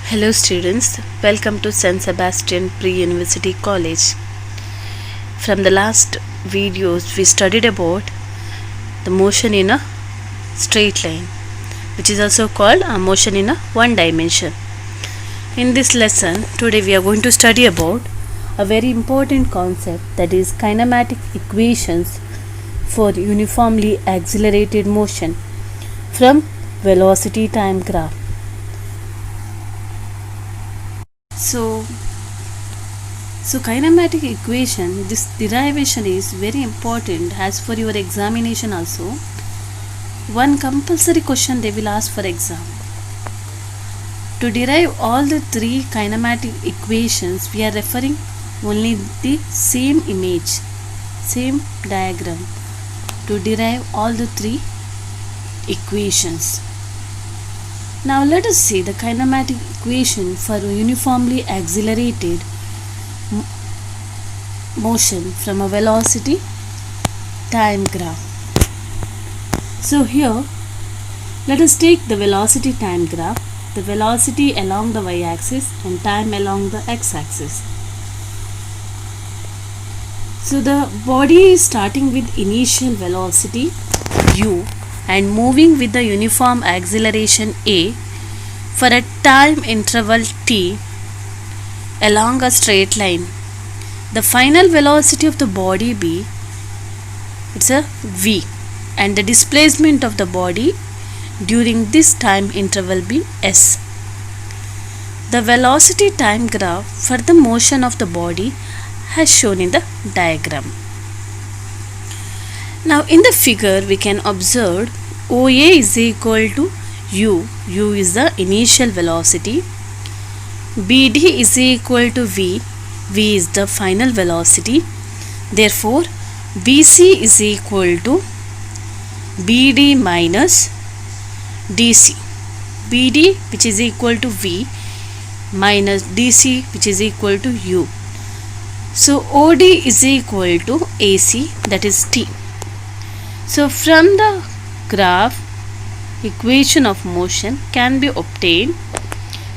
Hello students, welcome to St. Sebastian Pre-University College. From the last videos we studied about the motion in a straight line, which is also called a motion in a one dimension. In this lesson today we are going to study about a very important concept, that is kinematic equations for uniformly accelerated motion from velocity time graph. So kinematic equation, this derivation is very important as for your examination also. One compulsory question they will ask for exam. To derive all the three kinematic equations, we are referring only the same image, same diagram to derive all the three equations. Now let us see the kinematic equation for a uniformly accelerated motion from a velocity time graph. So here let us take the velocity time graph, the velocity along the y-axis and time along the x-axis. So the body is starting with initial velocity u and moving with the uniform acceleration a for a time interval t along a straight line. The final velocity of the body b, it's a v, and the displacement of the body during this time interval be s. The velocity time graph for the motion of the body has shown in the diagram. Now in the figure we can observe OA is equal to u is the initial velocity, BD is equal to v is the final velocity. Therefore BC is equal to BD minus DC, BD which is equal to v minus DC which is equal to u. So OD is equal to AC, that is t. So from the graph, equation of motion can be obtained.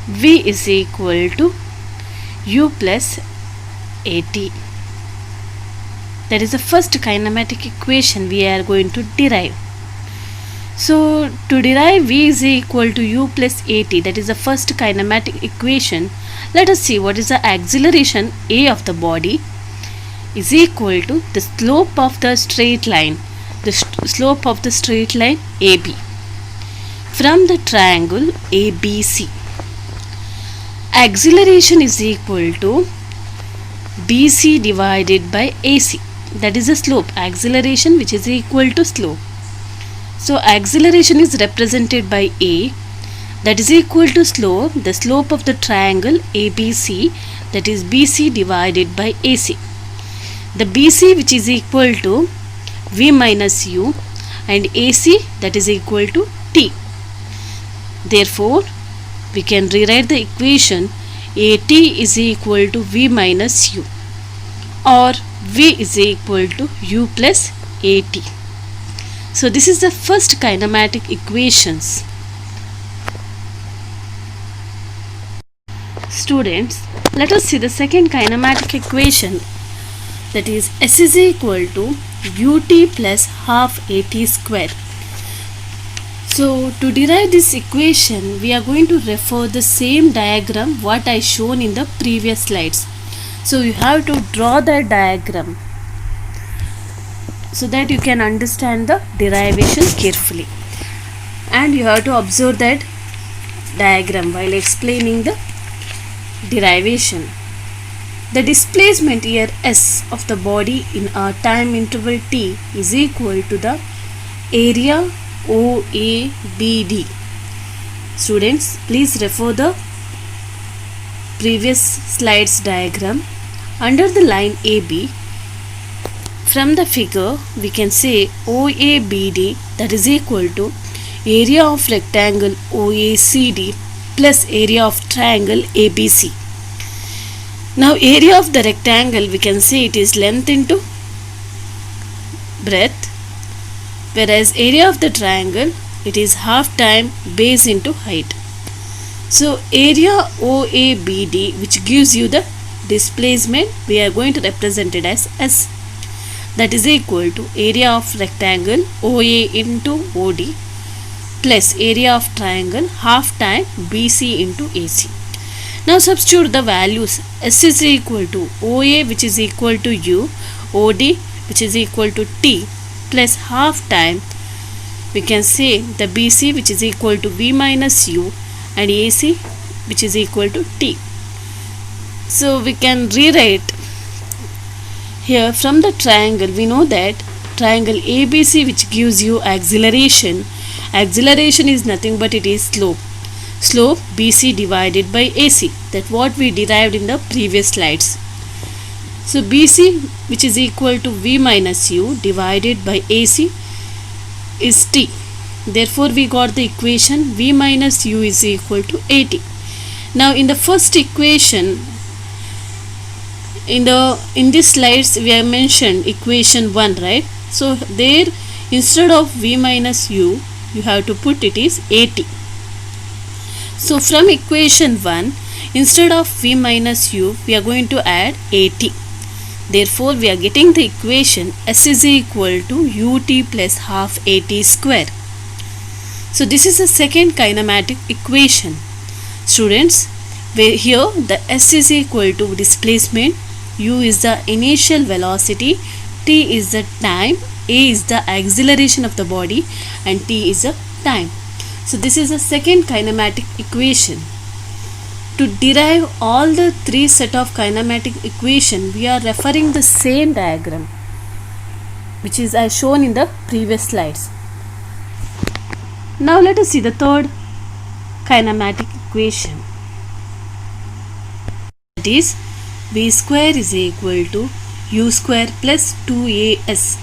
V is equal to u plus at. That is the first kinematic equation we are going to derive. So to derive V is equal to u plus at, that is the first kinematic equation, let us see what is the acceleration A of the body is equal to the slope of the straight line, the slope of the straight line AB from the triangle ABC. Acceleration is equal to BC divided by AC, that is the slope, acceleration which is equal to slope. So acceleration is represented by A, that is equal to slope, the slope of the triangle ABC, that is BC divided by AC. The BC which is equal to V minus U and AC that is equal to T. Therefore we can rewrite the equation AT is equal to V minus U, or V is equal to U plus AT. So this is the first kinematic equations. Students, let us see the second kinematic equation, that is S is equal to ut plus half at square. So to derive this equation we are going to refer the same diagram what I shown in the previous slides. So you have to draw the diagram so that you can understand the derivation carefully, and you have to observe that diagram while explaining the derivation. The displacement here S of the body in a time interval t is equal to the area OABD. Students, please refer the previous slides diagram. Under the line AB, from the figure we can say OABD, that is equal to area of rectangle OACD plus area of triangle ABC. Now area of the rectangle we can say it is length into breadth, whereas area of the triangle it is half time base into height. So area OABD, which gives you the displacement, we are going to represent it as S. That is equal to area of rectangle OA into OD plus area of triangle half time BC into AC. Now substitute the values. S is equal to OA, which is equal to U, OD, which is equal to T, plus half time, we can say the BC, which is equal to V minus U, and AC, which is equal to T. So we can rewrite here from the triangle. We know that triangle ABC, which gives you acceleration is nothing but it is slope BC divided by AC, that what we derived in the previous slides. So BC, which is equal to V minus U divided by AC, is T. Therefore we got the equation V minus U is equal to AT. Now in the first equation, in this slides we have mentioned equation 1, right? So there, instead of V minus U, you have to put it is AT. So from equation 1, instead of V minus U, we are going to add AT. Therefore we are getting the equation S is equal to UT plus half AT square. So this is the second kinematic equation. Students, where here the S is equal to displacement, U is the initial velocity, T is the time, A is the acceleration of the body, and T is the time. So this is the second kinematic equation. To derive all the three set of kinematic equation, we are referring the same diagram, which is as shown in the previous slides. Now let us see the third kinematic equation. That is V square is equal to U square plus 2AS.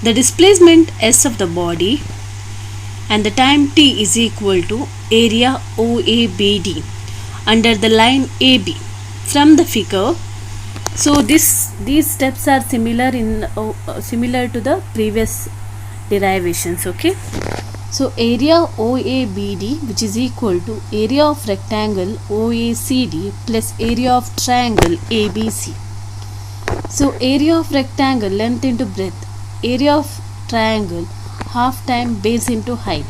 The displacement S of the body and the time T is equal to area OABD under the line AB from the figure. So these steps are similar to the previous derivations. Okay. So area OABD, which is equal to area of rectangle OACD plus area of triangle ABC. So area of rectangle, length into breadth, area of triangle, half time base into height.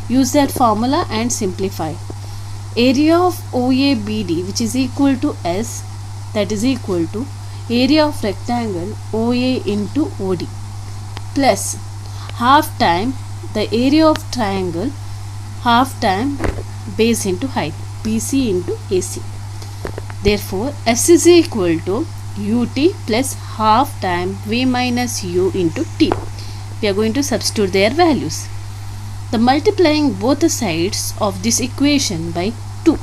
Use that formula and simplify. Area of OABD, which is equal to S, that is equal to area of rectangle OA into OD plus half time the area of triangle half time base into height BC into AC. Therefore S is equal to UT plus half time V minus U into T. We are going to substitute their values. The multiplying both the sides of this equation by 2.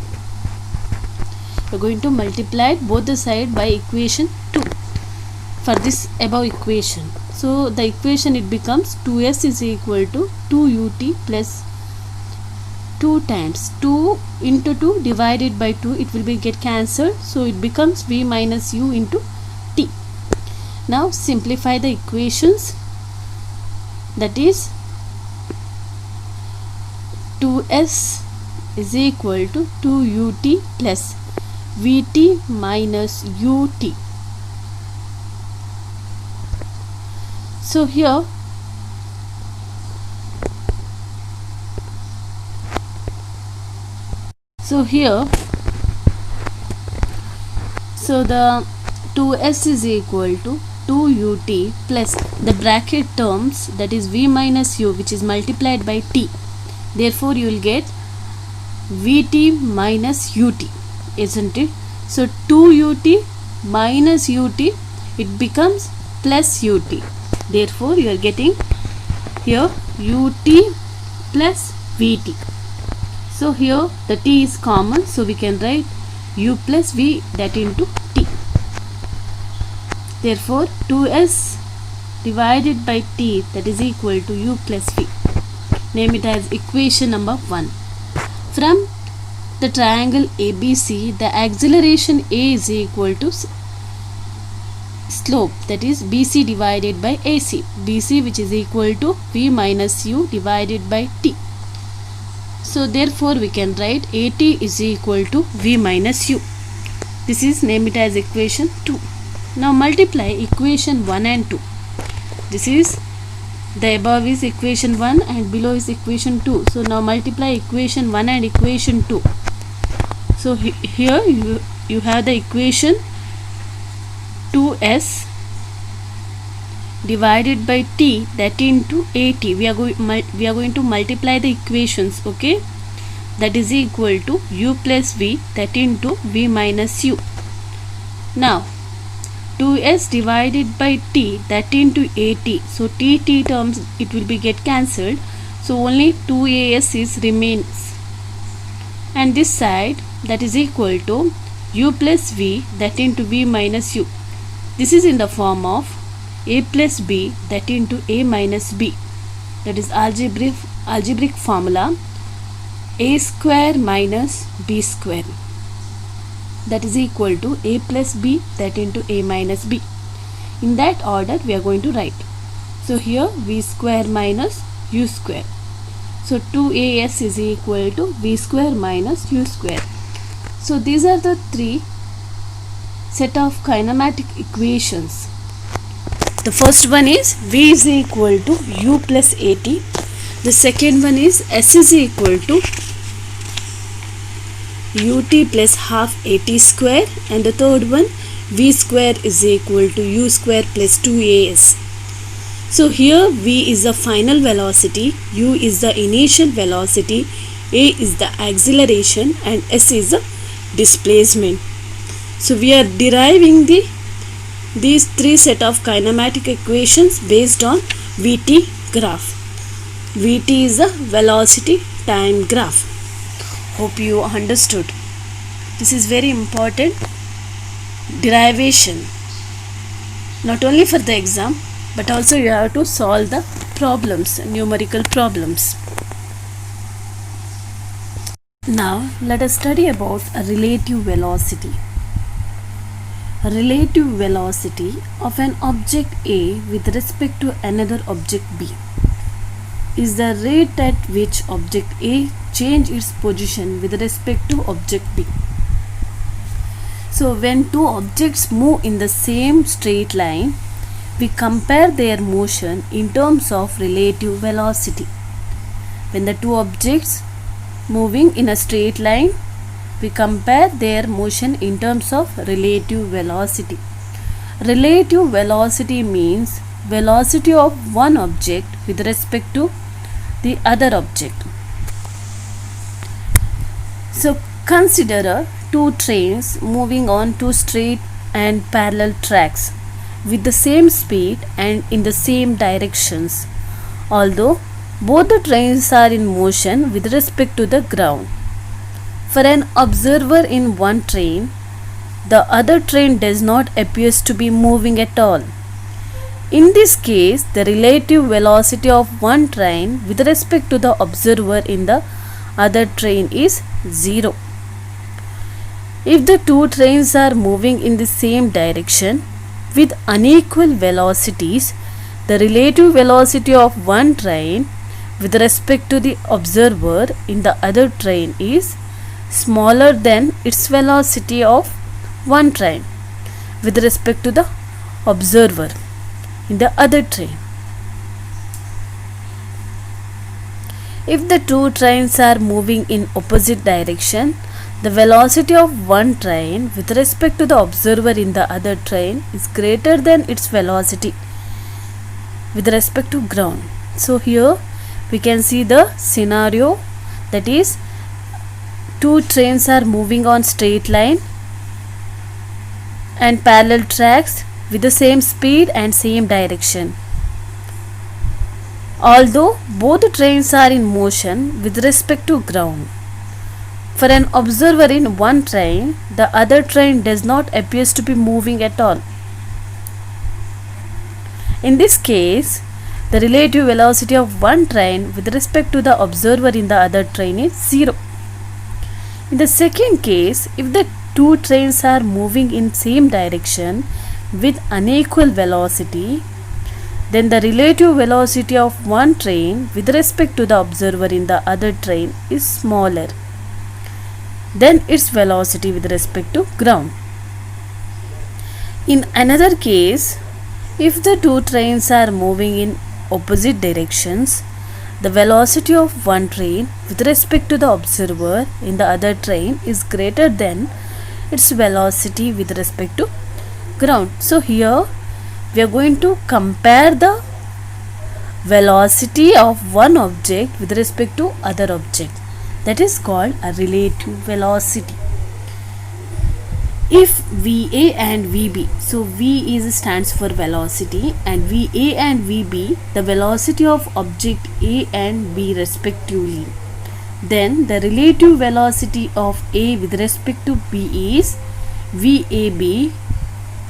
We are going to multiply both the side by equation 2 for this above equation. So the equation, it becomes 2S is equal to 2UT plus 2 times 2 into 2 divided by 2, it will be get cancelled, so it becomes V minus U into T. Now simplify the equations. That is 2S is equal to 2UT plus VT minus UT. So here the 2S is equal to 2UT plus the bracket terms, that is V minus U, which is multiplied by T. Therefore you will get VT minus UT, isn't it? So 2UT minus UT, it becomes plus UT. Therefore you are getting here UT plus VT. So here the T is common, so we can write U plus V that into T. Therefore 2S divided by T, that is equal to U plus V. Name it as equation number 1. From the triangle ABC, the acceleration A is equal to slope, that is BC divided by AC. BC, which is equal to V minus U divided by T. So therefore we can write AT is equal to V minus U. This is, name it as equation 2. Now multiply equation 1 and 2. This is, the above is equation 1 and below is equation 2. So now multiply equation 1 and equation 2. So here you have the equation 2s divided by t, that into at. We are going to multiply the equations, okay? That is equal to u plus v, that into v minus u. Now 2s divided by t, that into at. So t terms, it will be get cancelled. So only 2as is remains. And this side, that is equal to u plus v, that into v minus u. This is in the form of a plus b, that into a minus b. That is algebraic formula, a square minus b square. That is equal to a plus b, that into a minus b. In that order we are going to write. So here v square minus u square. So 2as is equal to v square minus u square. So these are the three set of kinematic equations. The first one is v is equal to u plus at. The second one is s is equal to ut plus half at square. And the third one, v square is equal to u square plus 2as. So here v is the final velocity, u is the initial velocity, a is the acceleration, and s is the displacement. So we are deriving these three set of kinematic equations based on Vt graph. Vt is a velocity time graph. Hope you understood. This is very important derivation, not only for the exam, but also you have to solve the problems, numerical problems. Now let us study about a relative velocity. A relative velocity of an object A with respect to another object B is the rate at which object A changes its position with respect to object B. So when two objects move in the same straight line, we compare their motion in terms of relative velocity. When the two objects moving in a straight line, we compare their motion in terms of relative velocity. Relative velocity means velocity of one object with respect to the other object. So consider two trains moving on two straight and parallel tracks with the same speed and in the same directions, although both the trains are in motion with respect to the ground. For an observer in one train, the other train does not appear to be moving at all. In this case, the relative velocity of one train with respect to the observer in the other train is 0. If the two trains are moving in the same direction with unequal velocities, the relative velocity of one train with respect to the observer in the other train is smaller than its velocity of one train with respect to the observer in the other train. If the two trains are moving in opposite direction, the velocity of one train with respect to the observer in the other train is greater than its velocity with respect to ground. So here we can see the scenario, that is, two trains are moving on straight line and parallel tracks with the same speed and same direction. Although both trains are in motion with respect to ground. For an observer in one train, the other train does not appear to be moving at all. In this case, the relative velocity of one train with respect to the observer in the other train is 0. In the second case, if the two trains are moving in same direction with unequal velocity, then the relative velocity of one train with respect to the observer in the other train is smaller than its velocity with respect to ground. In another case, if the two trains are moving in opposite directions, the velocity of one train with respect to the observer in the other train is greater than its velocity with respect to ground. So here we are going to compare the velocity of one object with respect to other object. That is called a relative velocity. If VA and VB, so V is stands for velocity, and VA and VB the velocity of object A and B respectively, then the relative velocity of A with respect to B is VAB,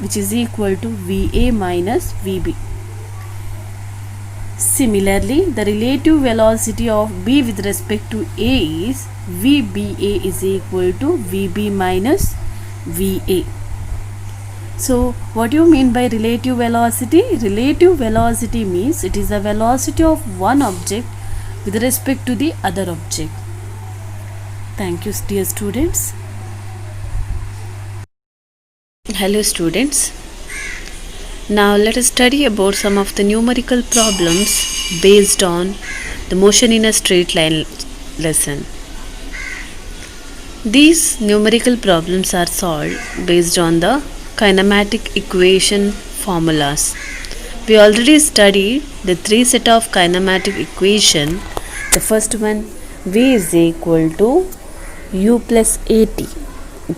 which is equal to VA minus VB. Similarly, the relative velocity of B with respect to A is VBA is equal to VB minus VA. So what do you mean by relative velocity? Relative velocity means it is the velocity of one object with respect to the other object. Thank you, dear students. Hello students. Now let us study about some of the numerical problems based on the motion in a straight line lesson. These numerical problems are solved based on the kinematic equation formulas. We already studied the three set of kinematic equation. The first one, V is equal to U plus AT.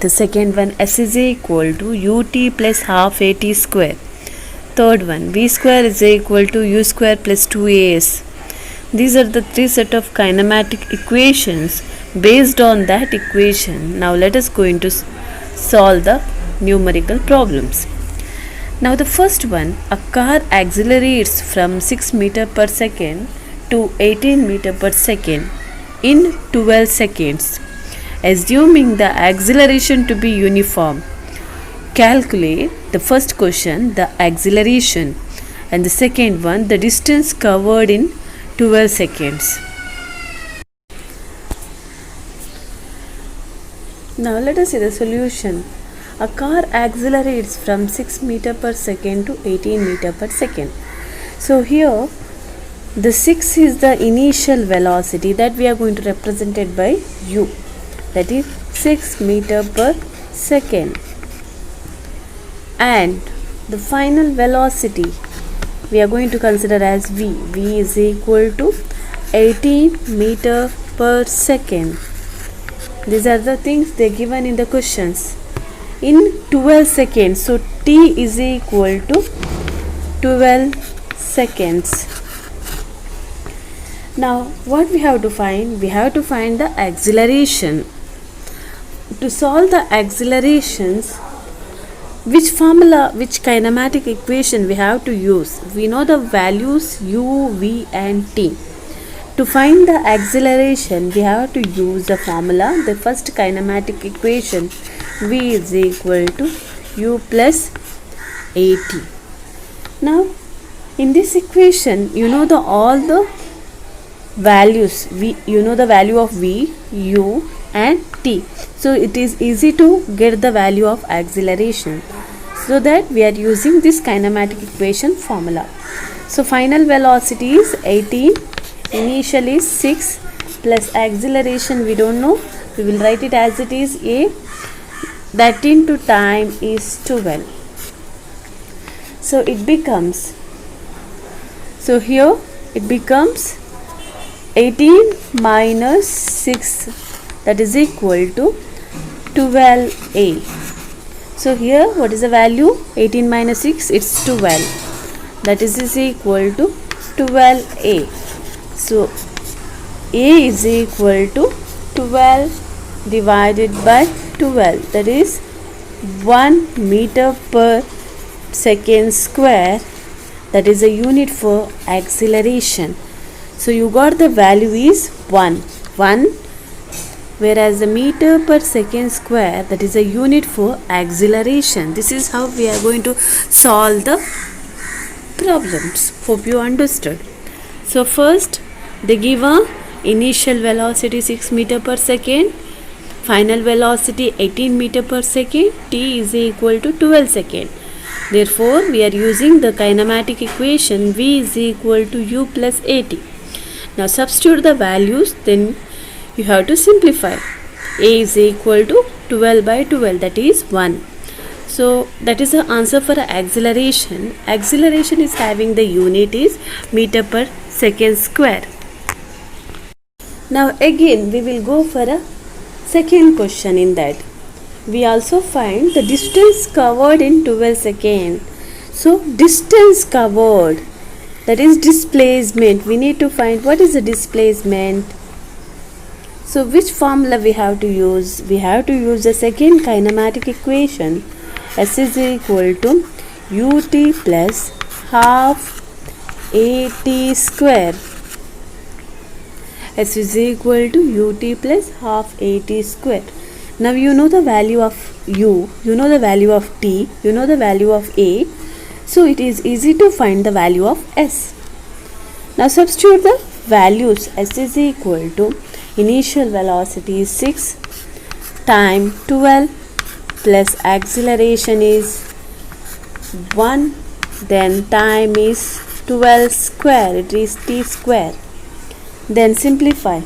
The second one, S is equal to UT plus half AT square. Third one, V square is equal to U square plus 2AS. These are the three set of kinematic equations. Based on that equation, now let us go into solve the numerical problems. Now the first one, a car accelerates from 6 meter per second to 18 meter per second in 12 seconds. Assuming the acceleration to be uniform, calculate the first question, the acceleration, and the second one, the distance covered in 12 seconds. Now let us see the solution. A car accelerates from 6 meter per second to 18 meter per second. So here the 6 is the initial velocity that we are going to represent it by U, that is 6 meter per second, and the final velocity we are going to consider as V. V is equal to 18 meter per second. These are the things they given in the questions in 12 seconds. So T is equal to 12 seconds. Now what we have to find? We have to find the acceleration. To solve the accelerations, which formula, which kinematic equation we have to use? We know the values U, V and T. To find the acceleration, we have to use the formula, the first kinematic equation, V is equal to U plus AT. Now in this equation, you know all the values, you know the value of V, U and T. So it is easy to get the value of acceleration. So that we are using this kinematic equation formula. So final velocity is 18, initial is 6 plus acceleration we don't know. We will write it as it is A, that into time is 12. So it becomes, so here it becomes 18 minus 6, that is equal to 12A. So here what is the value? 18 minus 6, it's 12. That is equal to 12A. So A is equal to 12 divided by 12, that is 1 meter per second square, that is a unit for acceleration. So you got the value is 1, whereas the meter per second square, that is a unit for acceleration. This is how we are going to solve the problems. Hope you understood. So first they give a initial velocity 6 meter per second, final velocity 18 meter per second, t is equal to 12 second. Therefore we are using the kinematic equation v is equal to u plus at. Now substitute the values, then you have to simplify. A is equal to 12 by 12, that is 1. So that is the answer for acceleration. Acceleration is having the unit is meter per second square. Now again we will go for a second question. In that we also find the distance covered in 12 seconds. So distance covered, that is displacement. We need to find what is the displacement. So which formula we have to use? We have to use the second kinematic equation. S is equal to ut plus half at square. S is equal to ut plus half at square. Now you know the value of u, you know the value of t, you know the value of a. So it is easy to find the value of s. Now substitute the values. S is equal to initial velocity is 6 time 12 plus acceleration is 1, then time is 12 square, it is t square. Then simplify.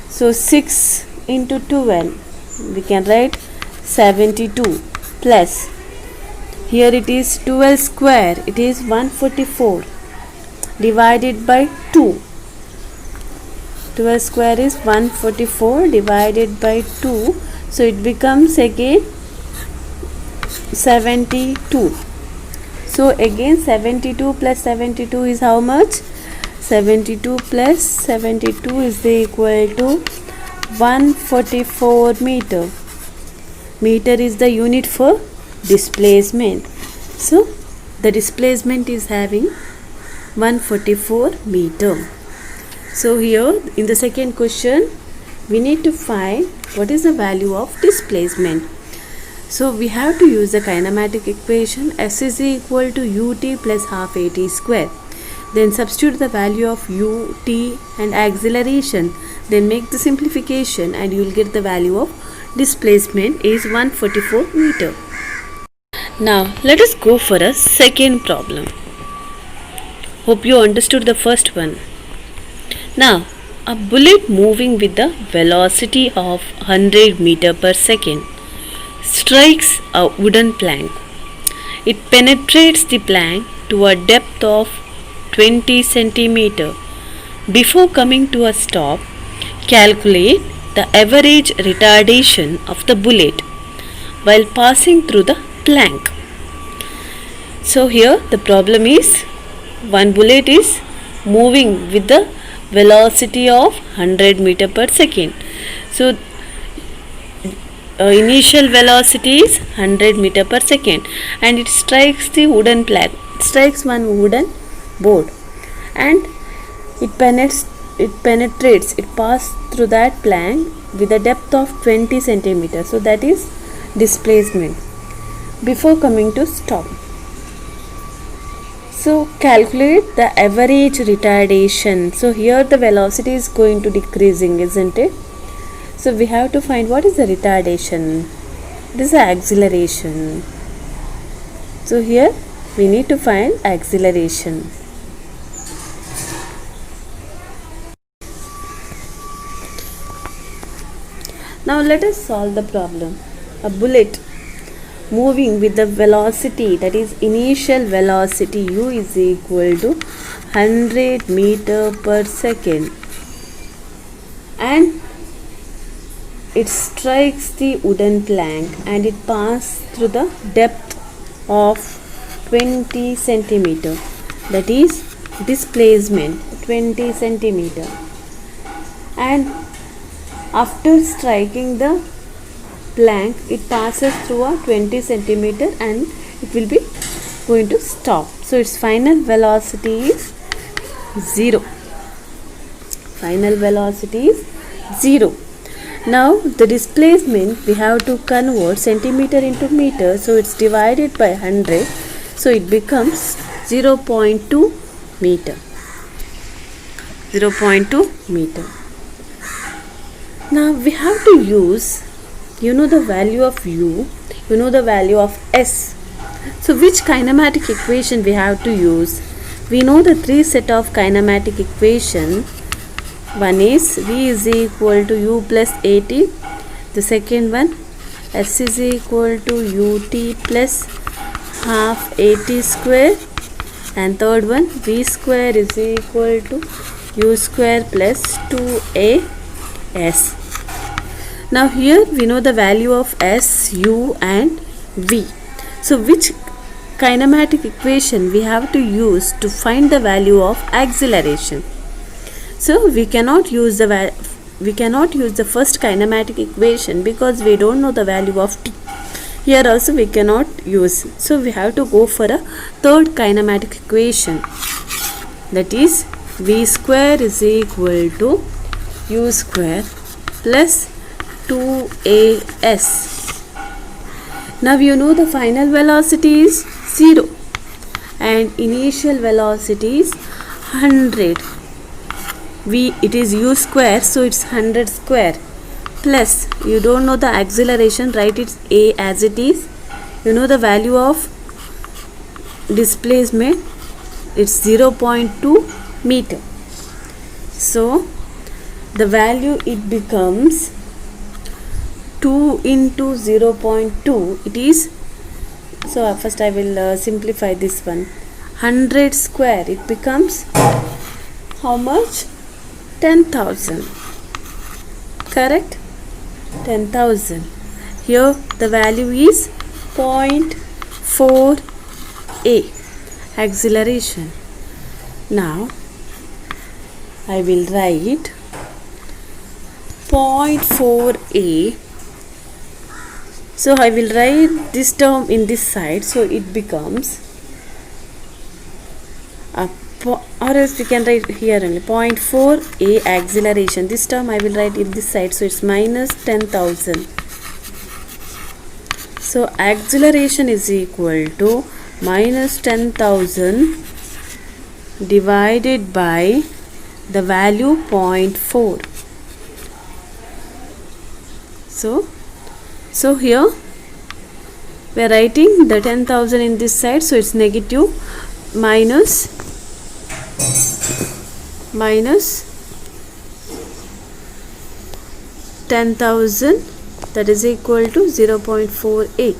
So 6 into 12 we can write 72 plus here it is 12 square, it is 144 divided by 2. 12 square is 144 divided by 2, so it becomes again 72. So again 72 plus 72 is how much? 72 plus 72 is equal to 144 meter. Meter is the unit for displacement. So the displacement is having 144 meter. So here in the second question we need to find what is the value of displacement. So we have to use the kinematic equation. S is equal to ut plus half at square. Then substitute the value of u, t and acceleration. Then make the simplification and you will get the value of displacement is 144 meter. Now let us go for a second problem. Hope you understood the first one. Now a bullet moving with the velocity of 100 meter per second strikes a wooden plank. It penetrates the plank to a depth of 20 centimeter. Before coming to a stop, calculate the average retardation of the bullet while passing through the plank. So here the problem is one bullet is moving with the velocity of 100 meter per second. So initial velocity is 100 meter per second and it strikes the wooden plank, strikes one wooden board and it penetrates, it passes through that plank with a depth of 20 centimeters. So that is displacement before coming to stop. So calculate the average retardation. So here the velocity is going to decreasing, isn't it? So we have to find what is the retardation. This is the acceleration. So here we need to find acceleration. Now let us solve the problem. A bullet moving with the velocity, that is initial velocity u is equal to 100 meter per second and it strikes the wooden plank and it passes through the depth of 20 centimeter, that is displacement 20 centimeter, and after striking the plank it passes through a 20 centimeter and it will be going to stop. So its final velocity is 0. Final velocity is 0. Now the displacement we have to convert centimeter into meter, so it's divided by 100. So it becomes 0.2 meter. 0.2 meter. Now we have to use, the value of u, the value of s. So which kinematic equation we have to use? We know the three set of kinematic equation. One is v is equal to u plus at. The second one, s is equal to ut plus half at square. And third one, v square is equal to u square plus 2as. Now here we know the value of s, u and v. So which kinematic equation we have to use to find the value of acceleration? So we cannot use the first kinematic equation because we don't know the value of t. Here also we cannot use. So we have to go for a third kinematic equation. That is v square is equal to u square plus 2as. Now you know the final velocity is 0 and initial velocity is 100. It is u square, so it's 100 square, plus you don't know the acceleration, write it a as it is. You know the value of displacement, it's 0.2 meter. So the value, it becomes 2 into 0.2, it is, so first I will simplify this one. 100 square, it becomes how much? 10,000. Correct? 10,000. Here the value is 0.4 a acceleration. Now I will write 0.4 a. So I will write this term in this side, so it becomes or else we can write here only 0.4 a acceleration. This term I will write in this side, so it's minus 10,000. So acceleration is equal to minus 10,000 divided by the value 0.4. So here we are writing the 10,000 in this side, so it's negative minus 10,000, that is equal to 0.4 a.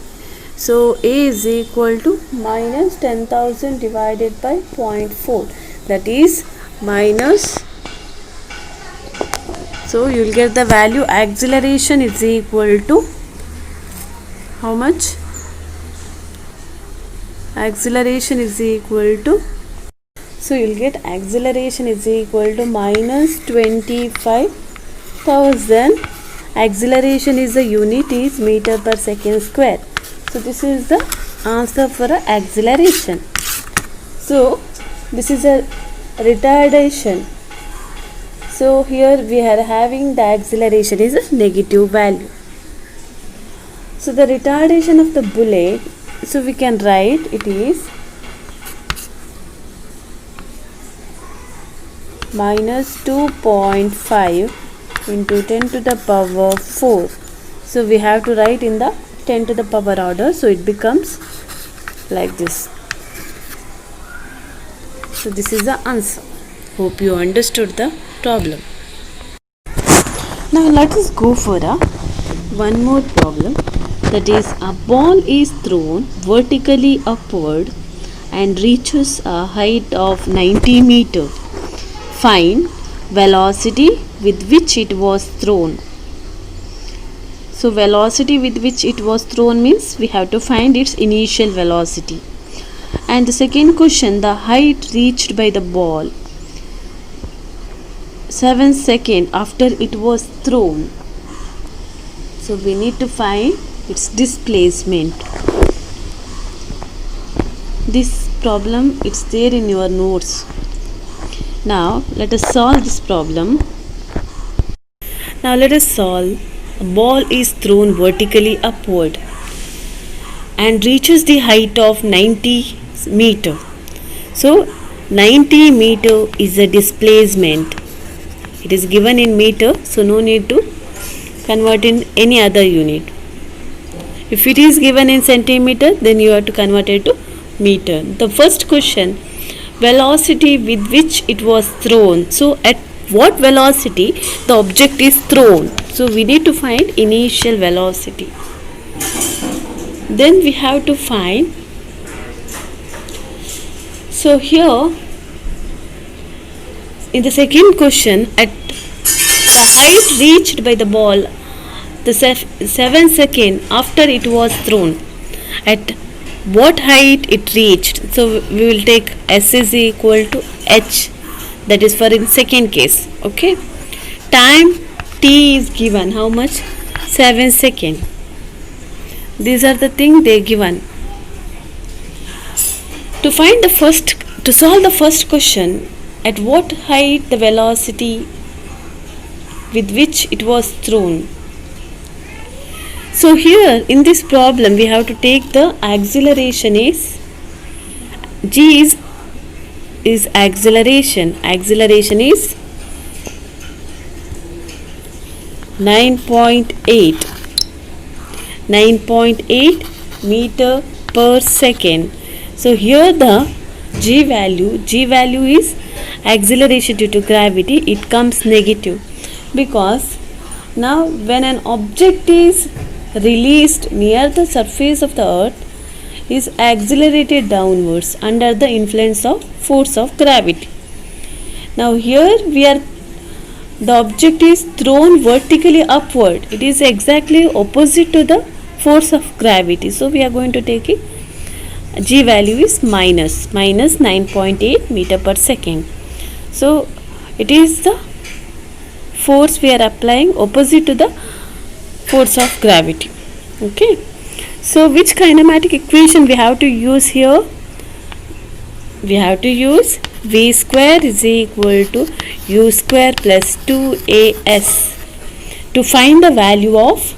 So a is equal to minus 10,000 divided by 0.4, that is minus. So you will get the value acceleration is equal to how much? Acceleration is equal to, so you will get acceleration is equal to minus 25,000. Acceleration is the unit is meter per second square. So this is the answer for a acceleration. So this is a retardation. So here we are having the acceleration is a negative value. So the retardation of the bullet, so we can write it is minus 2.5 into 10 to the power 4. So we have to write in the 10 to the power order, so it becomes like this. So this is the answer. Hope you understood the problem. Now let us go for one more problem. That is, a ball is thrown vertically upward and reaches a height of 90 meters. Find velocity with which it was thrown. So velocity with which it was thrown means we have to find its initial velocity. And the second question, the height reached by the ball 7 seconds after it was thrown. So we need to find its displacement. This problem, it's there in your notes. Now let us solve this problem. Now let us solve. A ball is thrown vertically upward and reaches the height of 90 meter. So 90 meter is the displacement. It is given in meter, so no need to convert in any other unit. If it is given in centimeter, then you have to convert it to meter. The first question, velocity with which it was thrown. So at what velocity the object is thrown? So we need to find initial velocity. Then we have to find, so here in the second question, at the height reached by the ball, the 7 seconds after it was thrown, at what height it reached. So we will take S is equal to H, that is for in second case. Okay, time T is given how much? 7 seconds. These are the things they given. To solve the first question, at what height the velocity with which it was thrown. So here in this problem we have to take the acceleration is G is acceleration. Acceleration is 9.8 meter per second. So here the G value is acceleration due to gravity. It comes negative because now when an object is released near the surface of the earth, is accelerated downwards under the influence of force of gravity. Now here the object is thrown vertically upward. It is exactly opposite to the force of gravity. So we are going to take it. G value is minus 9.8 meter per second. So it is the force we are applying opposite to the force of gravity. Okay, so which kinematic equation we have to use here? We have to use V square is equal to U square plus 2AS to find the value of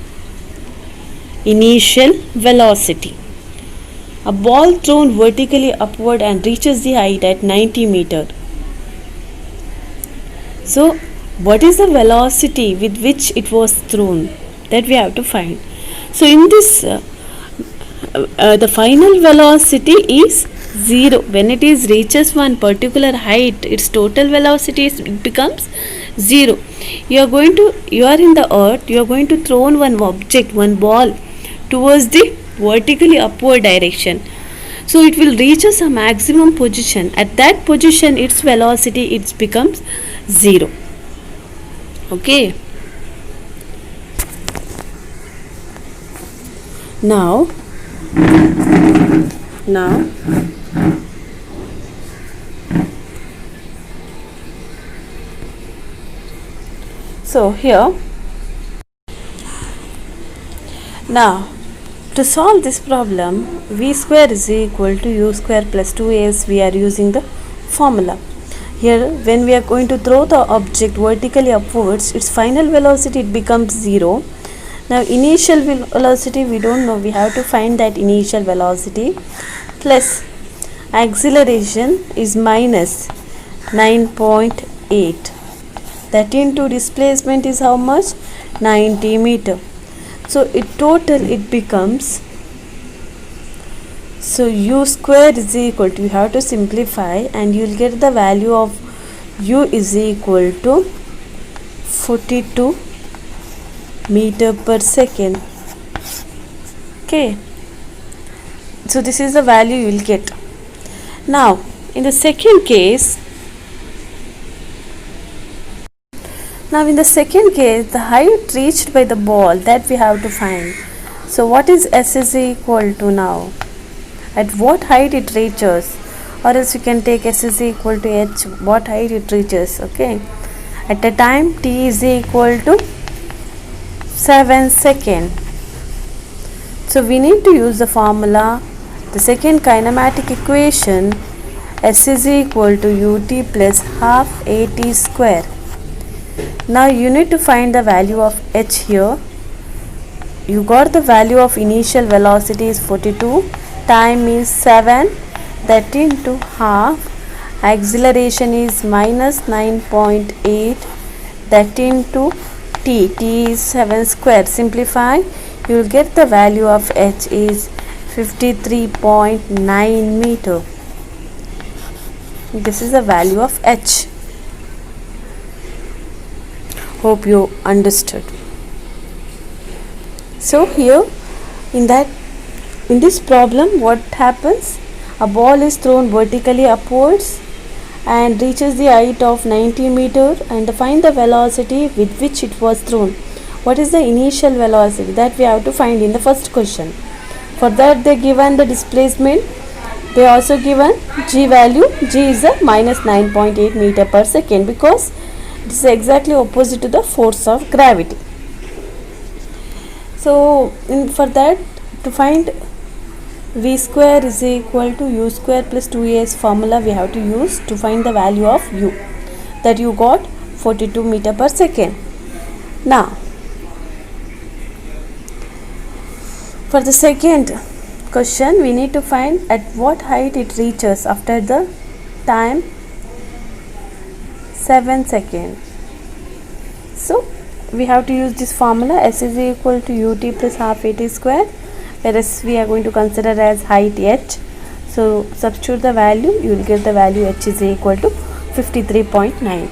initial velocity. A ball thrown vertically upward and reaches the height at 90 meter. So what is the velocity with which it was thrown? That we have to find. So in this the final velocity is 0. When it is reaches one particular height, its total velocity becomes 0. You are in the earth, you are going to throw one object, one ball towards the vertically upward direction. So it will reach a maximum position. At that position its velocity becomes 0. Okay. Now so here now to solve this problem, V square is equal to U square plus 2AS. We are using the formula. Here when we are going to throw the object vertically upwards, its final velocity becomes 0. Now initial velocity we don't know, we have to find that initial velocity plus acceleration is minus 9.8. That into displacement is how much? 90 meter. So it becomes, so U square is equal to, you have to simplify and you will get the value of U is equal to 42 meter per second. Okay, so this is the value you will get. Now in the second case, the height reached by the ball, that we have to find. So what is S is equal to now? At what height it reaches, or else you can take S is equal to H, what height it reaches. Okay, at a time T is equal to 7 seconds. So we need to use the formula, the second kinematic equation, S is equal to UT plus half AT square. Now you need to find the value of H here. You got the value of initial velocity is 42, time is 7, that into half, acceleration is minus 9.8, that into t is 7 square. Simplify, you will get the value of h is 53.9 meter. This is the value of h. Hope you understood. So here in this problem, what happens? A ball is thrown vertically upwards and reaches the height of 90 meter, and find the velocity with which it was thrown. What is the initial velocity? That we have to find in the first question. For that they given the displacement. They also given g value. G is a minus 9.8 meter per second, because it is exactly opposite to the force of gravity. So for that, to find v square is equal to u square plus 2as formula we have to use to find the value of u, that you got 42 meter per second. Now for the second question, we need to find at what height it reaches after the time 7 seconds. So we have to use this formula, s is equal to ut plus half at square, whereas we are going to consider as height h. So substitute the value, you will get the value h is equal to 53.9.